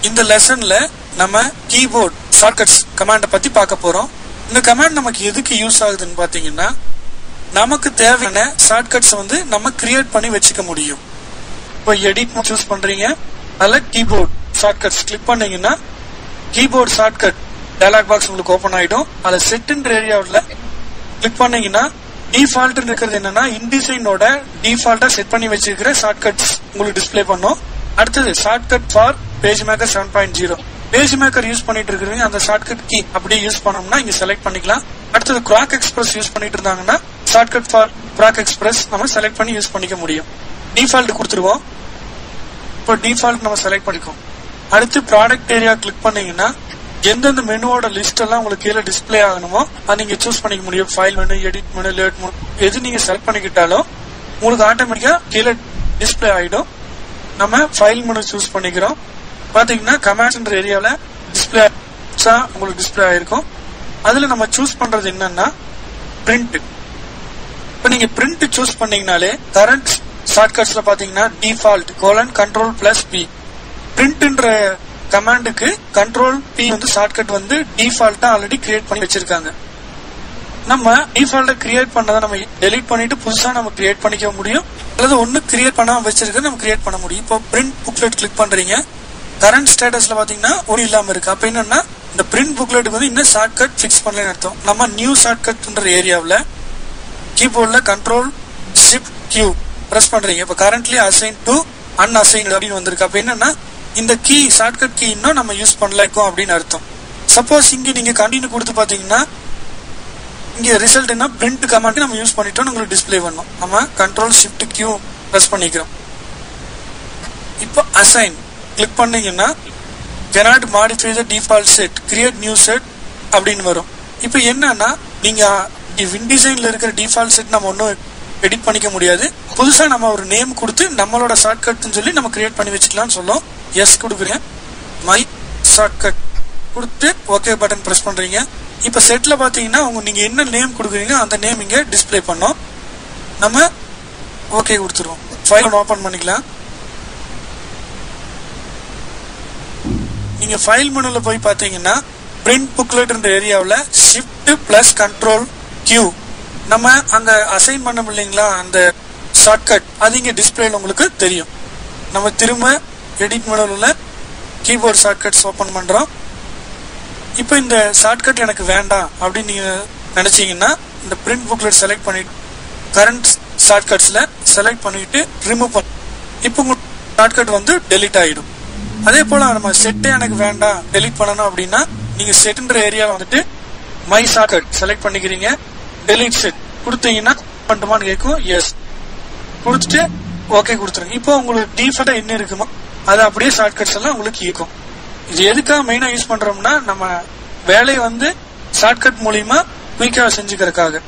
இந்த லெசன்ல நம்ம keyboard shortcuts கமாண்ட பத்தி பார்க்க போறோம். இந்த கமாண்ட் நமக்கு எதுக்கு யூஸ் ஆகுதுன்னு பாத்தீங்கன்னா, நமக்கு தேவையான ஷார்ட்கட்ஸ் வந்து நம்ம கிரியேட் பண்ணி வச்சுக்க முடியும். இப்போ எடிட் சூஸ் பண்றீங்க, அதுல கீபோர்ட் ஷார்ட்கட்ஸ் கிளிக் பண்ணீங்கன்னா கீபோர்ட் ஷார்ட்கட் டயலாக் பாக்ஸ் உங்களுக்கு ஓபன் ஆயிடும். அதுல செட்ன்ற ஏரியாவில் கிளிக் பண்ணீங்கன்னா டிஃபால்ட் இருக்கிறது என்னன்னா இன்டிசைனோட டிஃபால்ட்டா செட் பண்ணி வச்சிருக்கிற ஷார்ட்கட்ஸ் உங்களுக்கு டிஸ்பிளே பண்ணும். அடுத்தது shortcut for page maker 7.0 page maker use பண்ணிட்டு இருக்கிறீங்க, அந்த ஷார்ட்கட் கீ அப்படியே யூஸ் பண்ணோம்னா இங்க செலக்ட் பண்ணிக்கலாம். அடுத்தது குராக் எக்ஸ்பிரஸ் யூஸ் பண்ணிட்டு இருந்தாங்கன்னா ஷார்ட்கட் ஃபார் குராக் எக்ஸ்பிரஸ் நம்ம செலக்ட் பண்ணி யூஸ் பண்ணிக்க முடியும். டிஃபால்ட் கொடுத்துருவோம். இப்போ டிஃபால்ட் நம்ம செலக்ட் பண்ணிக்கோம். அடுத்து ப்ராடக்ட் ஏரியா கிளிக் பண்ணீங்கன்னா எந்தெந்த மெனுவோட லிஸ்ட் எல்லாம் உங்களுக்கு கீழே டிஸ்பிளே ஆகணுமோ அது நீங்க சூஸ் பண்ணிக்க முடியும். File menu, edit menu, late menu எது நீங்க செலக்ட் பண்ணிக்கிட்டாலும் உங்களுக்கு ஆட்டோமேட்டிக்கா கீழே டிஸ்பிளே ஆயிடும். நம்ம ஃபைல் மெனு சூஸ் பண்ணிக்கிறோம். பாத்தீங்கன்னா கமாண்ட்ஸ்ன்ற ஏரியால டிஸ்பிளே உங்களுக்கு டிஸ்பிளே ஆயிருக்கும். அதுல நம்ம சூஸ் பண்றது என்னன்னா பிரிண்ட். இப்ப நீங்க பிரிண்ட் சூஸ் பண்ணீங்கனாலே கரண்ட் ஷார்ட்கட்ஸ்ல பாத்தீங்கன்னா டிஃபால்ட் :Ctrl+P பிரிண்ட்ன்ற கமாண்டுக்கு Ctrl+P வந்து ஷார்ட்கட் வந்து டிஃபால்ட்டா ஆல்ரெடி கிரியேட் பண்ணி வச்சிருக்காங்க. நம்ம டிஃபால்ட்டா கிரியேட் பண்ணதை நம்ம டெலீட் பண்ணிட்டு புதுசா நம்ம கிரியேட் பண்ணிக்க முடியும், அல்லது ஒன்னு கிரியேட் பண்ணாம வச்சிருக்க நம்ம கிரியேட் பண்ண முடியும். இப்போ பிரிண்ட் புக்லெட் கிளிக் பண்றீங்க, கரண்ட் ஸ்டேட்டஸ்ல பாத்தீங்கன்னா ஒன்னும் இல்லாம இருக்கு. அப்ப என்னன்னா இந்த பிரிண்ட் புக்லெட்டுக்கு வந்து இன்னும் ஷார்ட்கட் பிக்ஸ் பண்ணலன்னு அர்த்தம். நம்ம நியூ ஷார்ட்கட்ன்ற ஏரியாவில் கீபோர்ட்ல Ctrl+Shift+Q பிரஸ் பண்றீங்க. இப்ப கரண்ட்லி அசைன் டு அன்அசைன்டு அப்படின்னு வந்திருக்கு. அப்ப என்னன்னா இந்த கீ ஷார்ட்கட் கீ இன்னும் நம்ம யூஸ் பண்ணல அப்படின்னு அர்த்தம். சப்போஸ் இங்க நீங்க கண்டினியூ கொடுத்து பாத்தீங்கன்னா இங்க ரிசல்ட் என்ன பிரிண்ட் கமாண்ட் நம்ம யூஸ் பண்ணிட்டோம் உங்களுக்கு டிஸ்பிளே பண்ணும். நம்ம Ctrl+Shift+Q பிரஸ் பண்ணிக்கிறோம். இப்போ அசைன் கிளிக் பண்ணீங்கன்னா cannot modify the default set, create new set அப்படின்னு வரும். இப்போ என்னன்னா நீங்க விண்டிசைன்ல இருக்கிற டிஃபால்ட் செட் நம்ம ஒன்னும் எடிட் பண்ணிக்க முடியாது. புதுசா நம்ம ஒரு நேம் கொடுத்து நம்மளோட ஷார்ட்கட்னு சொல்லி நம்ம கிரியேட் பண்ணி வச்சுக்கலாம்னு சொல்லும். எஸ் கொடுக்குறேன், மை ஷார்ட்கட் கொடுத்து ஓகே பட்டன் பிரஸ் பண்றீங்க. இப்ப செட்ல பாத்தீங்கன்னா நீங்க என்ன நேம் கொடுக்குறீங்க அந்த நேம் இங்க டிஸ்பிளே பண்ணோம். நம்ம ஓகே கொடுத்துருவோம். ஃபைல் ஓபன் பண்ணிக்கலாம். நீங்க ஃபைல் மெனுல போய் பாத்தீங்கன்னா பிரிண்ட் புக்லெட்ன்ற ஏரியாவில் Shift+Ctrl+Q நம்ம அங்க அசைன் பண்ண இல்லைங்களா அந்த ஷார்ட்கட் அது இங்க டிஸ்பிளேல உங்களுக்கு தெரியும். நம்ம திரும்ப எடிட் மெனுல கீபோர்ட் ஷார்ட்கட்ஸ் ஓபன் பண்றோம். இப்போ இந்த ஷார்ட்கட் எனக்கு வேண்டாம் அப்படின்னு நீங்க நினைச்சீங்கன்னா இந்த பிரிண்ட் புக்லெட் செலக்ட் பண்ணிட்டு கரண்ட் ஷார்ட்கட்ஸ்ல செலக்ட் பண்ணிட்டு ரிமூவ் பண்ண இப்போ உங்க ஷார்ட்கட் வந்து டெலீட் ஆயிடும். அதே போல நம்ம செட்டே எனக்கு வேண்டாம் டெலீட் பண்ணணும் அப்படின்னா நீங்க செட்ன்ற ஏரியாவில் வந்துட்டு மை ஷார்ட்கட் செலக்ட் பண்ணிக்கிறீங்க, டெலீட் செட் கொடுத்தீங்கன்னா பண்ணுமான்னு கேட்கும். எஸ் கொடுத்துட்டு ஓகே கொடுத்துருங்க. இப்போ உங்களுக்கு டிஃபால்ட்டா என்ன இருக்குமோ அது அப்படியே ஷார்ட்கட்ஸ் எல்லாம் உங்களுக்கு இருக்கும். இது எதுக்காக மெயினா யூஸ் பண்றோம்னா நம்ம வேலையை வந்து ஷார்ட்கட் மூலியமா குயிக்கா செஞ்சுக்கிறதுக்காக.